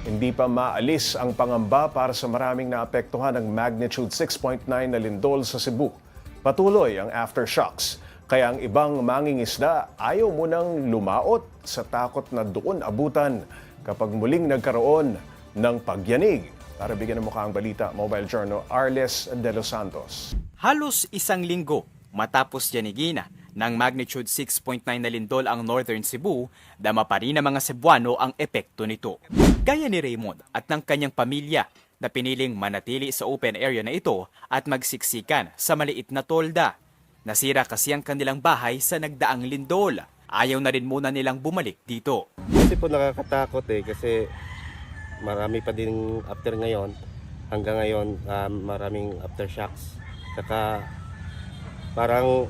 Hindi pa maalis ang pangamba para sa maraming naapektuhan ng magnitude 6.9 na lindol sa Cebu. Patuloy ang aftershocks, kaya ang ibang mangingisda ayaw munang lumaot sa takot na doon abutan kapag muling nagkaroon ng pagyanig. Para bigyan ng mukha ang balita, Mobile Journal Arles de los Santos. Halos isang linggo matapos yanigin ng magnitude 6.9 na lindol ang Northern Cebu, dama pa rin ng mga Cebuano ang epekto nito. Gaya ni Raymond at ng kanyang pamilya na piniling manatili sa open area na ito at magsiksikan sa maliit na tolda. Nasira kasi ang kanilang bahay sa nagdaang lindol. Ayaw na rin muna nilang bumalik dito. Kasi po nakakatakot kasi marami pa din after ngayon. Hanggang ngayon maraming aftershocks. Saka parang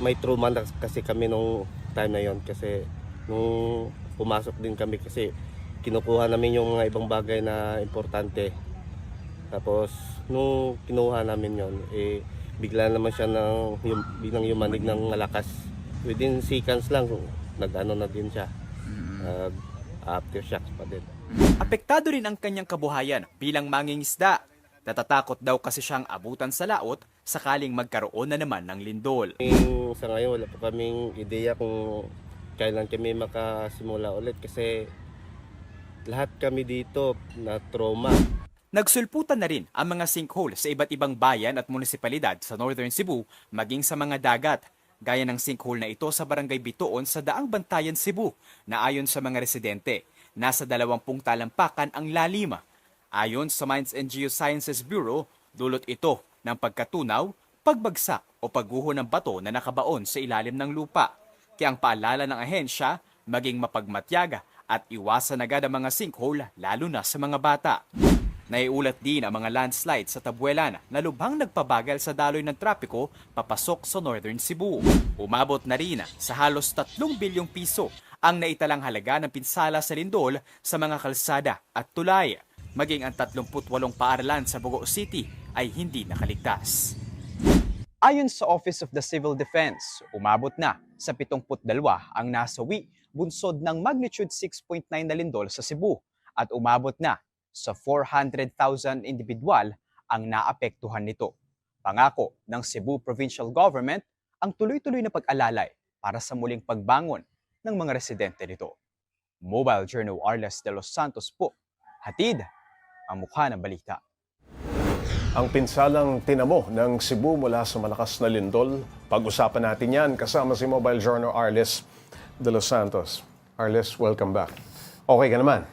may trauma na kasi kami nung time na yon kasi nung pumasok din kami kasi kinukuha namin yung mga ibang bagay na importante. Tapos nung kinuha namin yon bigla naman siya bilang yumanig ng malakas. Within seconds lang nag-ano na din siya. Aftershocks pa din. Apektado rin ang kanyang kabuhayan bilang mangingisda. Natatakot daw kasi siyang abutan sa laot sakaling magkaroon na naman ng lindol. Sa ngayon wala pa kaming ideya kung kailan kami makasimula ulit kasi lahat kami dito na trauma. Nagsulputan na rin ang mga sinkhole sa iba't ibang bayan at munisipalidad sa Northern Cebu maging sa mga dagat. Gaya ng sinkhole na ito sa Barangay Bitoon sa Daang Bantayan, Cebu na ayon sa mga residente, nasa 20 talampakan ang lalim. Ayon sa Mines and Geosciences Bureau, dulot ito ng pagkatunaw, pagbagsak o pagguho ng bato na nakabaon sa ilalim ng lupa. Kaya ang paalala ng ahensya, maging mapagmatyaga at iwasan agad ang mga sinkhole lalo na sa mga bata. Naiulat din ang mga landslide sa Tabuelan na lubhang nagpabagal sa daloy ng trapiko papasok sa Northern Cebu. Umabot na rin sa halos 3 bilyong piso ang naitalang halaga ng pinsala sa lindol sa mga kalsada at tulay. Maging ang 38 paaralan sa Bogo City ay hindi nakaligtas. Ayon sa Office of the Civil Defense, umabot na sa 72 ang nasawi bunsod ng magnitude 6.9 na lindol sa Cebu at umabot na sa 400,000 individual ang naapektuhan nito. Pangako ng Cebu Provincial Government ang tuloy-tuloy na pag-alalay para sa muling pagbangon ng mga residente nito. Mobile Journal Arles de los Santos po, hatid ang mukha ng balita. Ang pinsalang tinamo ng Cebu mula sa malakas na lindol, pag-usapan natin yan kasama si Mobile Journal Arles de los Santos. Arles, welcome back. Okay ka naman?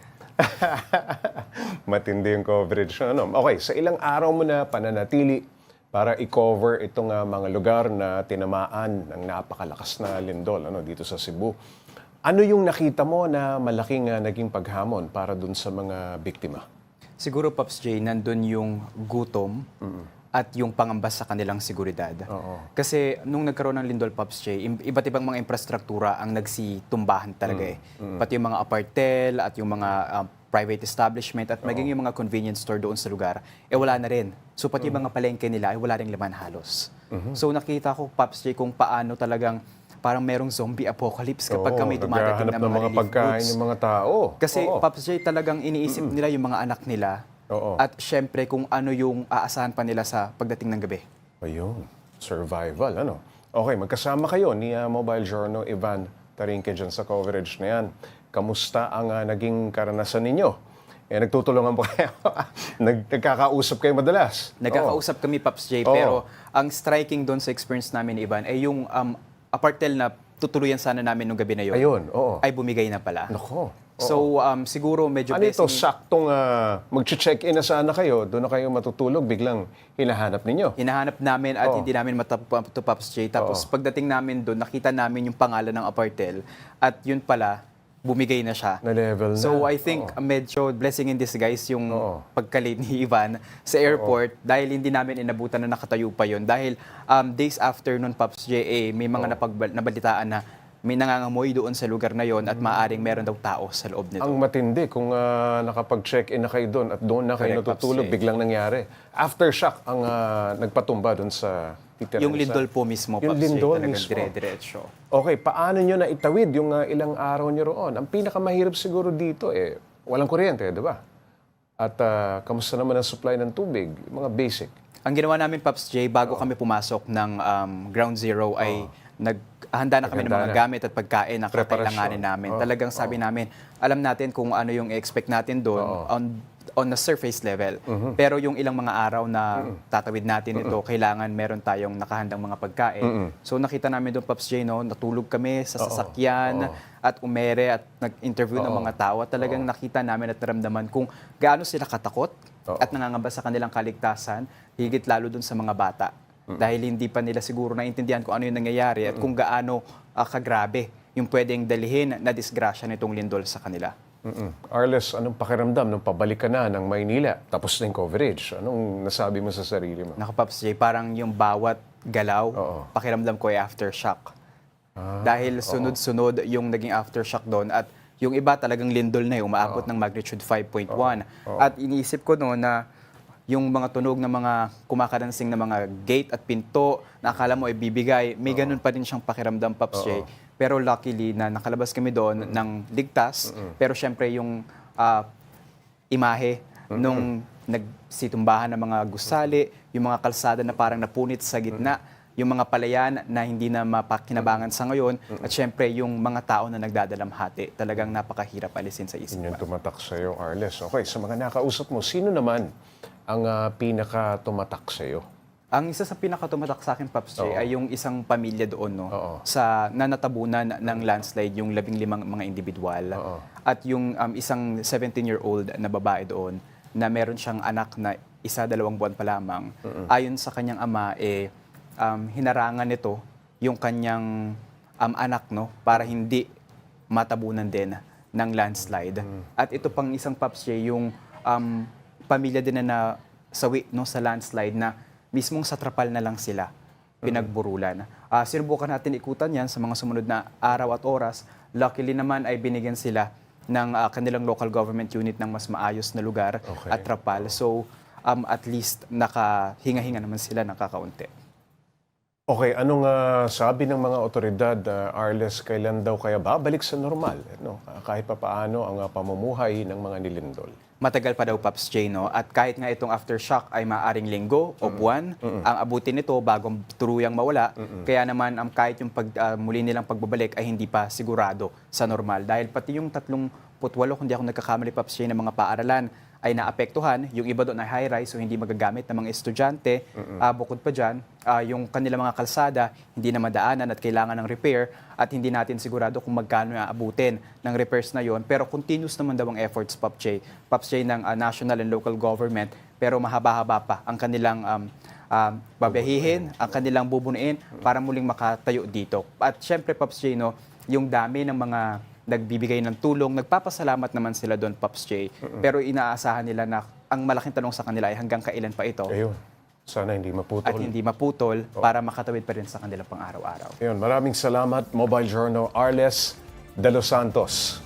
Matindi yung coverage. Okay, sa ilang araw mo na pananatili para i-cover itong mga lugar na tinamaan ng napakalakas na lindol dito sa Cebu. Ano yung nakita mo na malaking naging paghamon para dun sa mga biktima? Siguro, Pops J, nandun yung gutom at yung pangamba sa kanilang seguridad. Kasi nung nagkaroon ng lindol, Pops J, iba't ibang mga infrastruktura ang nagsitumbahan talaga Pati yung mga apartel at yung mga private establishment at maging yung mga convenience store doon sa lugar, wala na rin. So pati yung mga palengke nila, wala rin laman halos. So nakita ko, Pops J, kung paano talagang parang merong zombie apocalypse kapag kami dumadating ng mga relief pagkain goods. Yung mga tao. Kasi Pops J, talagang iniisip nila yung mga anak nila. At syempre kung ano yung aasahan pa nila sa pagdating ng gabi. Ayun, survival, Okay, magkasama kayo ni Mobile Journal Ivan Tarinque dyan sa coverage na yan. Kamusta ang naging karanasan ninyo? Nagtutulungan po kayo. Nagkakausap kayo madalas. Nagkakausap kami, Pops J, pero ang striking doon sa experience namin, Ivan, ay yung apartel na tutuluyan sana namin nung gabi na yun. Ayun, ay bumigay na pala. Nako. So, siguro medyo ano ito, saktong mag-check-in na sana kayo, doon na kayo matutulog, biglang hinahanap ninyo? Hinahanap namin at hindi namin matapos, Pops J. Tapos pagdating namin doon, nakita namin yung pangalan ng apartel at yun pala, bumigay na siya. Na-level na. So I think medyo blessing in disguise yung pagkalit ni Ivan sa airport dahil hindi namin inabutan na nakatayo pa yun. Dahil days after nun, Pops J, may mga nabalitaan na may nangangamoy doon sa lugar na yon at maaaring meron daw tao sa loob nito. Ang matindi kung nakapag-check-in na kayo doon at doon na kayo natutulog, biglang nangyari. Aftershock ang nagpatumba doon sa titira. Yung lindol po mismo, yung Pops J, lindol talagang mismo. dire-diretso. Okay, paano nyo na itawid yung ilang araw nyo roon? Ang pinakamahirap siguro dito, walang kuryente, di ba? At kamusta naman ang supply ng tubig? Yung mga basic. Ang ginawa namin, Pops J, bago kami pumasok ng Ground Zero ay naghanda na kami ng mga Naghanda na. gamit at pagkain na kakailanganin namin. Talagang sabi namin, alam natin kung ano yung expect natin doon on the surface level. Pero yung ilang mga araw na tatawid natin ito, kailangan meron tayong nakahandang mga pagkain. So nakita namin doon, Pops J, no, natulog kami sa sasakyan at umere at nag-interview ng mga tao. At talagang nakita namin at naramdaman kung gaano sila katakot at nangangamba sa kanilang kaligtasan, higit lalo doon sa mga bata. Dahil hindi pa nila siguro naintindihan kung ano yung nangyayari at kung gaano kagrabe yung pwedeng dalhin na disgrasya nitong lindol sa kanila. Arles, anong pakiramdam nung pabalik ka na ng Maynila? Tapos na yung coverage. Anong nasabi mo sa sarili mo? Naku, Pops J, parang yung bawat galaw, pakiramdam ko ay aftershock. Dahil sunod-sunod yung naging aftershock doon at yung iba talagang lindol na yung umaabot ng magnitude 5.1. At iniisip ko noon na yung mga tunog ng mga kumakaransing na mga gate at pinto na akala mo ay bibigay, may ganun pa rin siyang pakiramdam, Pops J. Pero luckily na nakalabas kami doon ng ligtas. Pero syempre yung imahe nung nagsitumbahan ng mga gusali, yung mga kalsada na parang napunit sa gitna, yung mga palayan na hindi na mapakinabangan sa ngayon, at syempre yung mga tao na nagdadalamhati, talagang napakahirap alisin sa isip. Yun yung tumatak sa'yo, Arles. Okay, sa mga nakausap mo, sino naman ang pinaka-tumatak sa'yo? Ang isa sa pinakatumatak sa akin, Pops J, ay yung isang pamilya doon, no? Sa nanatabunan ng landslide, yung 15 mga individual. At yung isang 17-year-old na babae doon, na meron siyang anak na 1-2 buwan pa lamang. Ayon sa kanyang ama, hinarangan nito yung kanyang anak, no? Para hindi matabunan din ng landslide. At ito pang isang, Pops J, yung pamilya din na sawi, no, sa landslide na mismong sa trapal na lang sila pinagburulan. Sinubukan natin ikutan yan sa mga sumunod na araw at oras. Luckily naman ay binigyan sila ng kanilang local government unit ng mas maayos na lugar at trapal. So at least nakahinga-hinga naman sila ng kakaunti. Okay, anong sabi ng mga otoridad, Arles, kailan daw kaya babalik sa normal? No? Kahit pa paano ang pamumuhay ng mga nilindol? Matagal pa daw, Pops J, no? At kahit nga itong aftershock ay maaring linggo o buwan, ang abutin nito bago turuyang mawala. Kaya naman kahit yung muli nilang pagbabalik ay hindi pa sigurado sa normal. Dahil pati yung 38, kung di ako nagkakamali, Pops J, ng mga paaralan ay naapektuhan. Yung iba doon ay high-rise, so hindi magagamit ng mga estudyante. Bukod pa dyan, yung kanilang mga kalsada hindi na madaanan at kailangan ng repair at hindi natin sigurado kung magkano aabutin ng repairs na yon. Pero continuous naman daw ang efforts, Pops J, ng national and local government, pero mahaba-haba pa ang kanilang babahihin, ang kanilang bubunuin para muling makatayo dito. At syempre, Pops J, no, yung dami ng mga nagbibigay ng tulong, nagpapasalamat naman sila doon, Pops J. Pero inaasahan nila na ang malaking tanong sa kanila ay hanggang kailan pa ito. Ayun, sana hindi maputol. At hindi maputol para makatawid pa rin sa kanilang pang-araw-araw. Ayun, maraming salamat, Mobile Journal Arles de los Santos.